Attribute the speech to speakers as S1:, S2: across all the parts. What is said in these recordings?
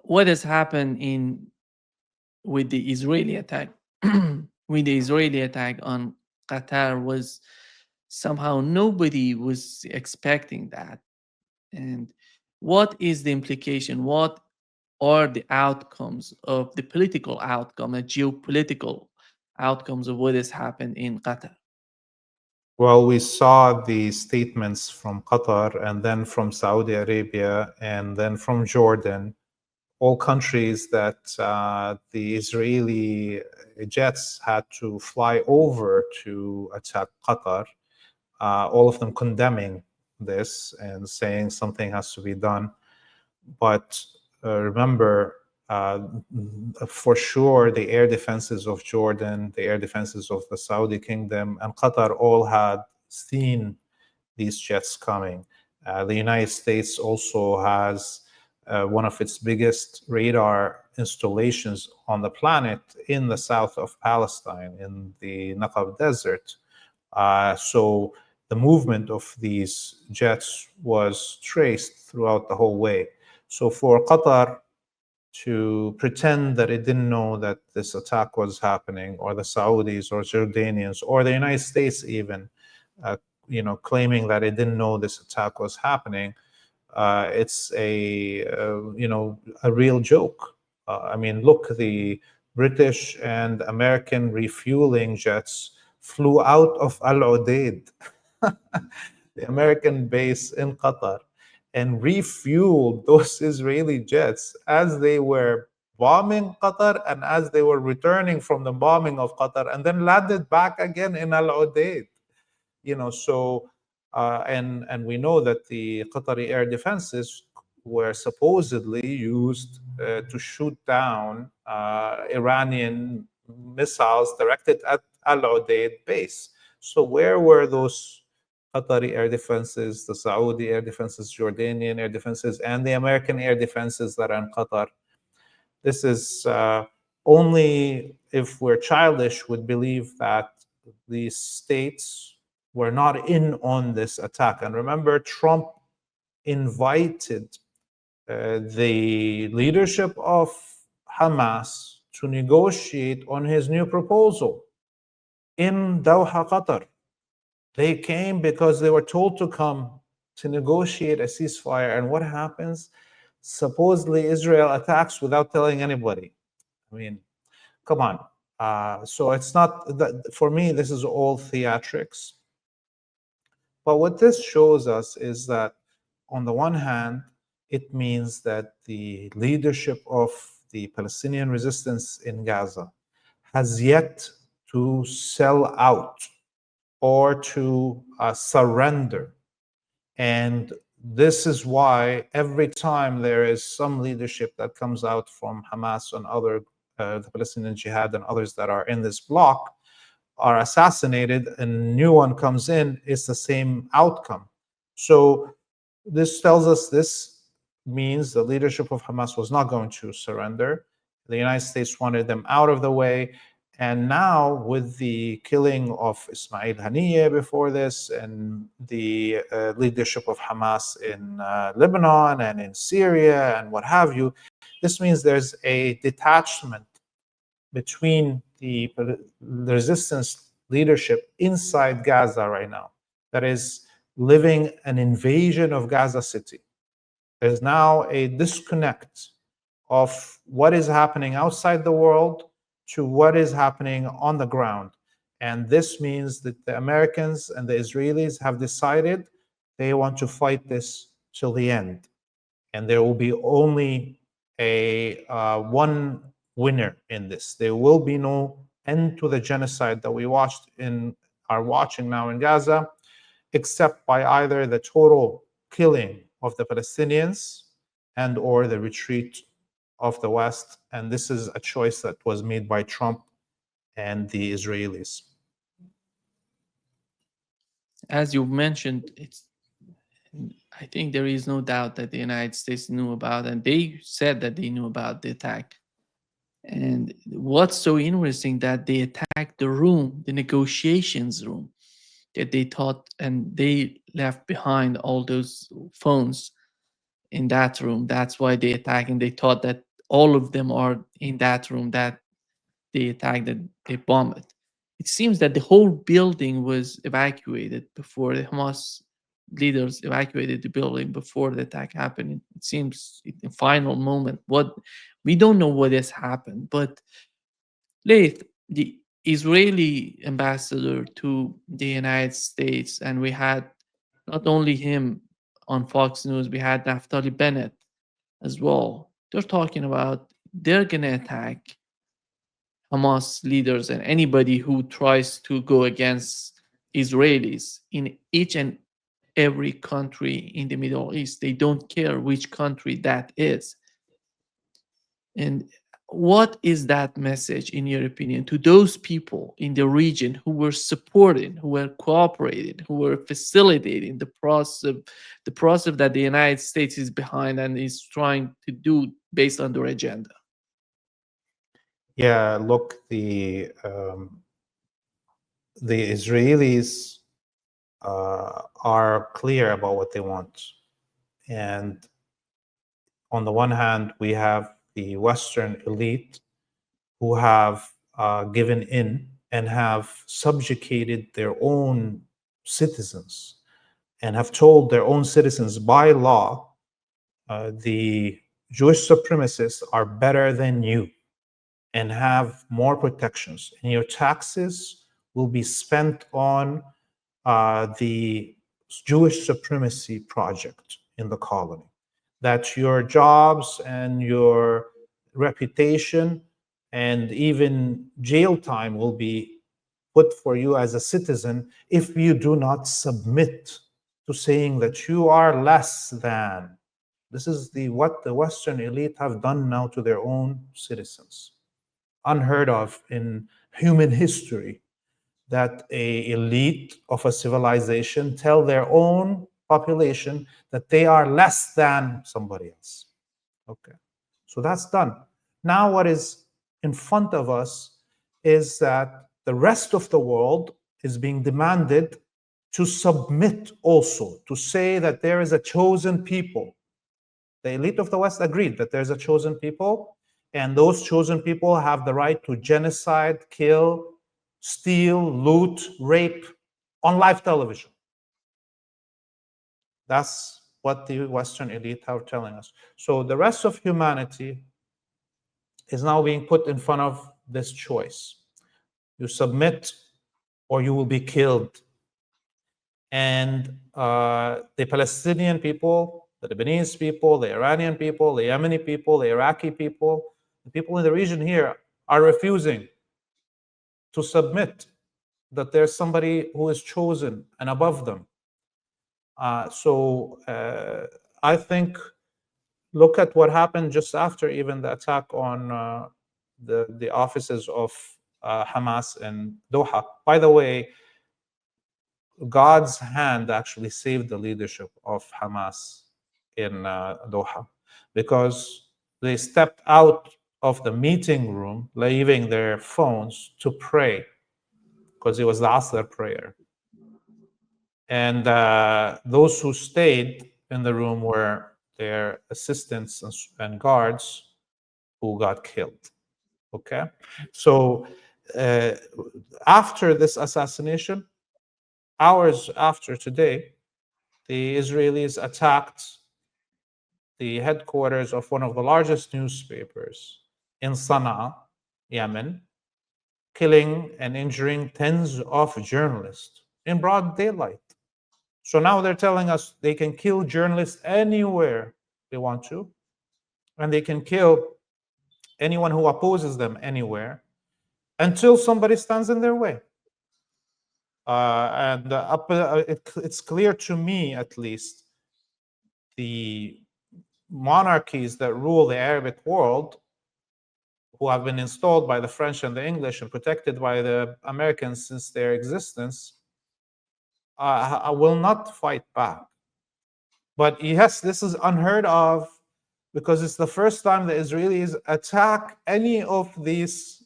S1: what has happened in with the Israeli attack with the Israeli attack on Qatar was somehow nobody was expecting that. And what is the implication? What are the outcomes of the political outcome, the geopolitical outcomes of what has happened in Qatar?
S2: Well, we saw the statements from Qatar and then from Saudi Arabia and then from Jordan, all countries that the Israeli jets had to fly over to attack Qatar, all of them condemning this and saying something has to be done. But remember, for sure, the air defenses of Jordan, the air defenses of the Saudi Kingdom, and Qatar all had seen these jets coming. The United States also has one of its biggest radar installations on the planet in the south of Palestine, in the Naqab Desert. So the movement of these jets was traced throughout the whole way. So for Qatar to pretend that it didn't know that this attack was happening, or the Saudis or Jordanians or the United States even, claiming that it didn't know this attack was happening, it's a real joke. I mean, look, the British and American refueling jets flew out of Al Udeid, the American base in Qatar, and refueled those Israeli jets as they were bombing Qatar and as they were returning from the bombing of Qatar, and then landed back again in Al Udeid. And we know that the Qatari air defenses were supposedly used to shoot down Iranian missiles directed at Al Udeid base. So where were those Qatari air defenses, the Saudi air defenses, Jordanian air defenses, and the American air defenses that are in Qatar? This is only if we're childish would believe that these states were not in on this attack. And remember, Trump invited the leadership of Hamas to negotiate on his new proposal in Doha, Qatar. They came because they were told to come to negotiate a ceasefire. And what happens? Supposedly, Israel attacks without telling anybody. I mean, come on. So it's not that, for me, this is all theatrics. But what this shows us is that, on the one hand, it means that the leadership of the Palestinian resistance in Gaza has yet to sell out or to surrender. And this is why every time there is some leadership that comes out from Hamas and other, the Palestinian Jihad and others that are in this bloc, are assassinated and a new one comes in, it's the same outcome. So this tells us this means the leadership of Hamas was not going to surrender. The United States wanted them out of the way. And now, with the killing of Ismail Haniyeh before this, and the leadership of Hamas in Lebanon and in Syria and what have you, this means there's a detachment between the resistance leadership inside Gaza right now that is living an invasion of Gaza City. There's now a disconnect of what is happening outside the world to what is happening on the ground. And this means that the Americans and the Israelis have decided they want to fight this till the end. And there will be only a one winner in this. There will be no end to the genocide that we are watching now in Gaza, except by either the total killing of the Palestinians and or the retreat of the West. And this is a choice that was made by Trump and the Israelis.
S1: As you mentioned, I think there is no doubt that the United States knew about, and they said that they knew about the attack. And what's so interesting that they attacked the room, the negotiations room, that they thought, and they left behind all those phones in that room. That's why they attacked, and they thought that all of them are in that room that they attacked, that they bombed it. It seems that the whole building was evacuated before the Hamas leaders evacuated the building before the attack happened. It seems in the final moment. What we don't know what has happened, but Laith, the Israeli ambassador to the United States, and we had not only him on Fox News, we had Naftali Bennett as well. They're talking about they're going to attack Hamas leaders and anybody who tries to go against Israelis in each and every country in the Middle East. They don't care which country that is. And what is that message, in your opinion, to those people in the region who were supporting, who were cooperating, who were facilitating the process that the United States is behind and is trying to do based on their agenda?
S2: Yeah, look, the Israelis are clear about what they want. And on the one hand, we have the Western elite who have given in and have subjugated their own citizens and have told their own citizens by law, the Jewish supremacists are better than you and have more protections. And your taxes will be spent on the Jewish supremacy project in the colony. That your jobs and your reputation and even jail time will be put for you as a citizen if you do not submit to saying that you are less than. This is what the Western elite have done now to their own citizens. Unheard of in human history that a elite of a civilization tell their own population that they are less than somebody else. Okay, so that's done. Now what is in front of us is that the rest of the world is being demanded to submit also, to say that there is a chosen people. The elite of the West agreed that there's a chosen people, and those chosen people have the right to genocide, kill, steal, loot, rape on live television. That's what the Western elite are telling us. So the rest of humanity is now being put in front of this choice. You submit or you will be killed. And the Palestinian people, the Lebanese people, the Iranian people, the Yemeni people, the Iraqi people, the people in the region here are refusing to submit, that there's somebody who is chosen and above them. So I think, look at what happened just after even the attack on the offices of Hamas in Doha. By the way, God's hand actually saved the leadership of Hamas in Doha, because they stepped out of the meeting room, leaving their phones to pray, because it was the Asr prayer. And those who stayed in the room were their assistants and guards who got killed. Okay? So after this assassination, hours after today, the Israelis attacked the headquarters of one of the largest newspapers in Sana'a, Yemen, killing and injuring tens of journalists in broad daylight. So now they're telling us they can kill journalists anywhere they want to, and they can kill anyone who opposes them anywhere until somebody stands in their way. It's clear to me, at least, the monarchies that rule the Arabic world, who have been installed by the French and the English and protected by the Americans since their existence, will not fight back. But yes, this is unheard of, because it's the first time the Israelis attack any of these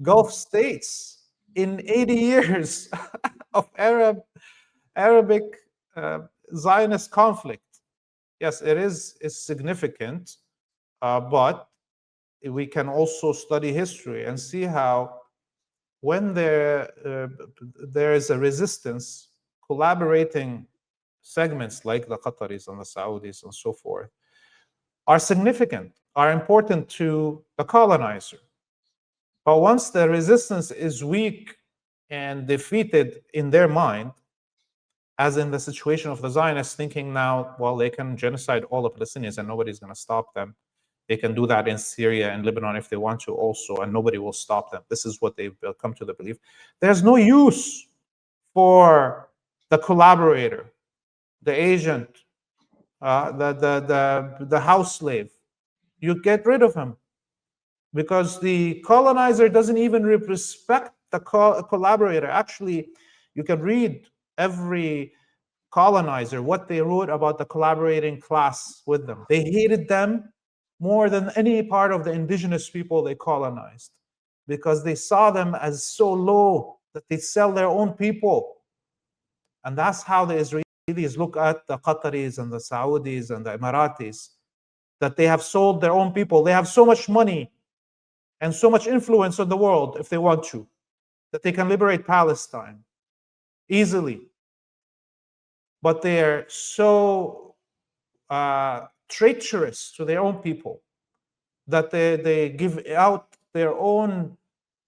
S2: Gulf states in 80 years of Arabic Zionist conflict. Yes, it is significant, but we can also study history and see how when there is a resistance, collaborating segments like the Qataris and the Saudis and so forth are significant, are important to the colonizer. But once the resistance is weak and defeated in their mind, as in the situation of the Zionists thinking now, well, they can genocide all the Palestinians and nobody's going to stop them. They can do that in Syria and Lebanon if they want to also, and nobody will stop them. This is what they've come to the belief. There's no use for the collaborator, the agent, the house slave. You get rid of him because the colonizer doesn't even respect the collaborator. Actually, you can read every colonizer what they wrote about the collaborating class with them. They hated them more than any part of the indigenous people they colonized because they saw them as so low that they sell their own people. And that's how the Israelis look at the Qataris and the Saudis and the Emiratis, that they have sold their own people. They have so much money and so much influence on the world if they want to, that they can liberate Palestine easily. But they're so treacherous to their own people that they give out their own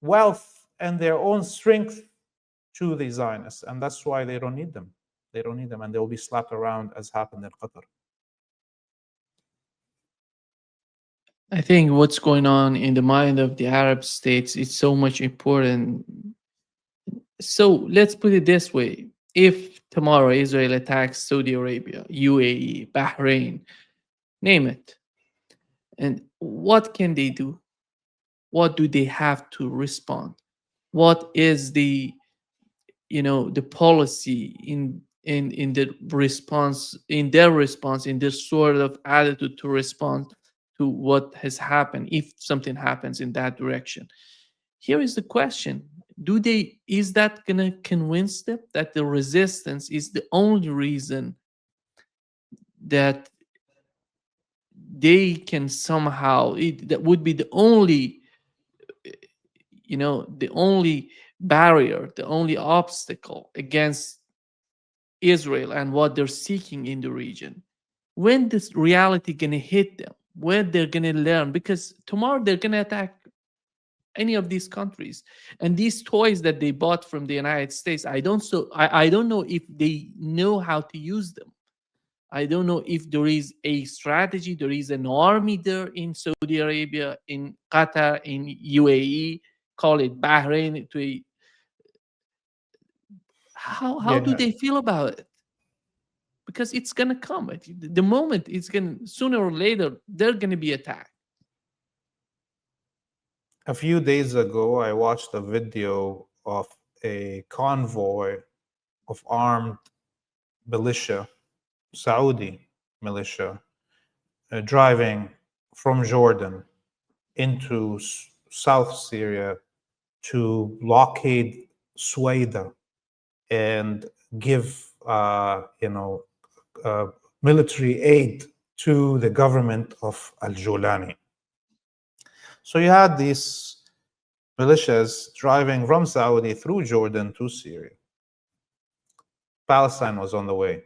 S2: wealth and their own strength to the Zionists. And that's why they don't need them. They don't need them, and they'll be slapped around as happened in Qatar.
S1: I think what's going on in the mind of the Arab states is so much important. So let's put it this way. If tomorrow Israel attacks Saudi Arabia, UAE, Bahrain, name it, and what can they do? What do they have to respond? What is the the policy in the response, in their response, in this sort of attitude to respond to what has happened if something happens in that direction? Here is the question: is that going to convince them that the resistance is the only reason that they can somehow, that would be the only, the only barrier, the only obstacle against Israel and what they're seeking in the region? When this reality gonna hit them, when they're gonna learn, because tomorrow they're gonna attack any of these countries, and these toys that they bought from the United States, I don't know if they know how to use them. I don't know if there is a strategy, there is an army there in Saudi Arabia, in Qatar, in UAE, call it Bahrain. How do
S2: Yeah.
S1: they feel about it? Because it's gonna come. The moment it's gonna, sooner or later, they're gonna be attacked.
S2: A few days ago, I watched a video of a convoy of armed militia, Saudi militia, driving from Jordan into South Syria to blockade Suwaida and give, military aid to the government of Al-Julani. So you had these militias driving from Saudi through Jordan to Syria. Palestine was on the way,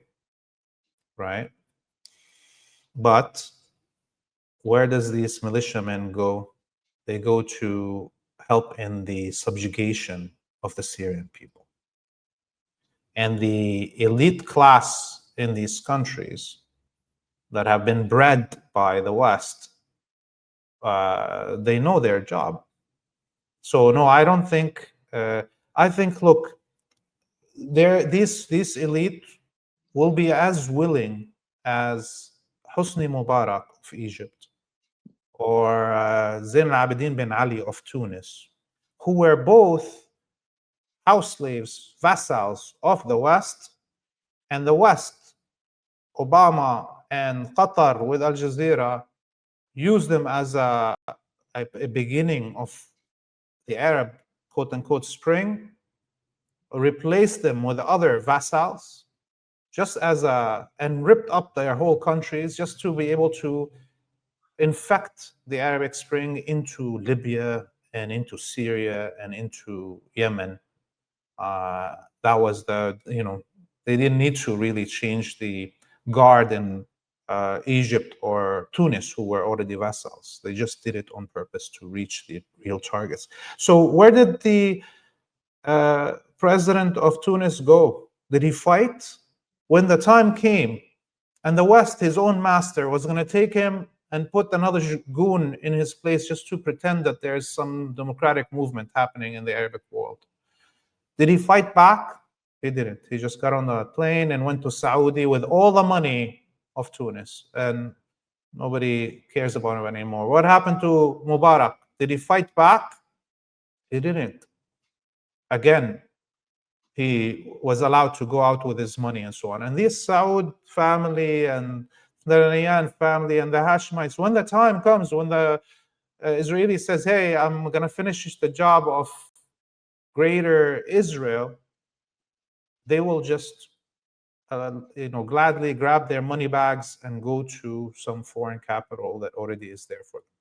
S2: right? But where does these militiamen go? They go to help in the subjugation of the Syrian people. And the elite class in these countries that have been bred by the West, they know their job. So no, I don't think. I think, look, this elite will be as willing as Hosni Mubarak of Egypt or Zain al-Abidin bin Ali of Tunis, who were both house slaves, vassals of the West, and the West, Obama and Qatar with Al Jazeera, used them as a beginning of the Arab quote unquote spring, replaced them with other vassals, just as and ripped up their whole countries just to be able to infect the Arab Spring into Libya and into Syria and into Yemen. That was they didn't need to really change the guard in Egypt or Tunis, who were already vassals. They just did it on purpose to reach the real targets. So where did the president of Tunis go? Did he fight? When the time came and the West, his own master, was going to take him and put another goon in his place just to pretend that there's some democratic movement happening in the Arabic world. Did he fight back? He didn't. He just got on the plane and went to Saudi with all the money of Tunis, and nobody cares about him anymore. What happened to Mubarak? Did he fight back? He didn't. Again, he was allowed to go out with his money and so on. And this Saud family and the Nahyan family and the Hashemites, when the time comes, when the Israeli says, hey, I'm going to finish the job of greater Israel, they will just gladly grab their money bags and go to some foreign capital that already is there for them.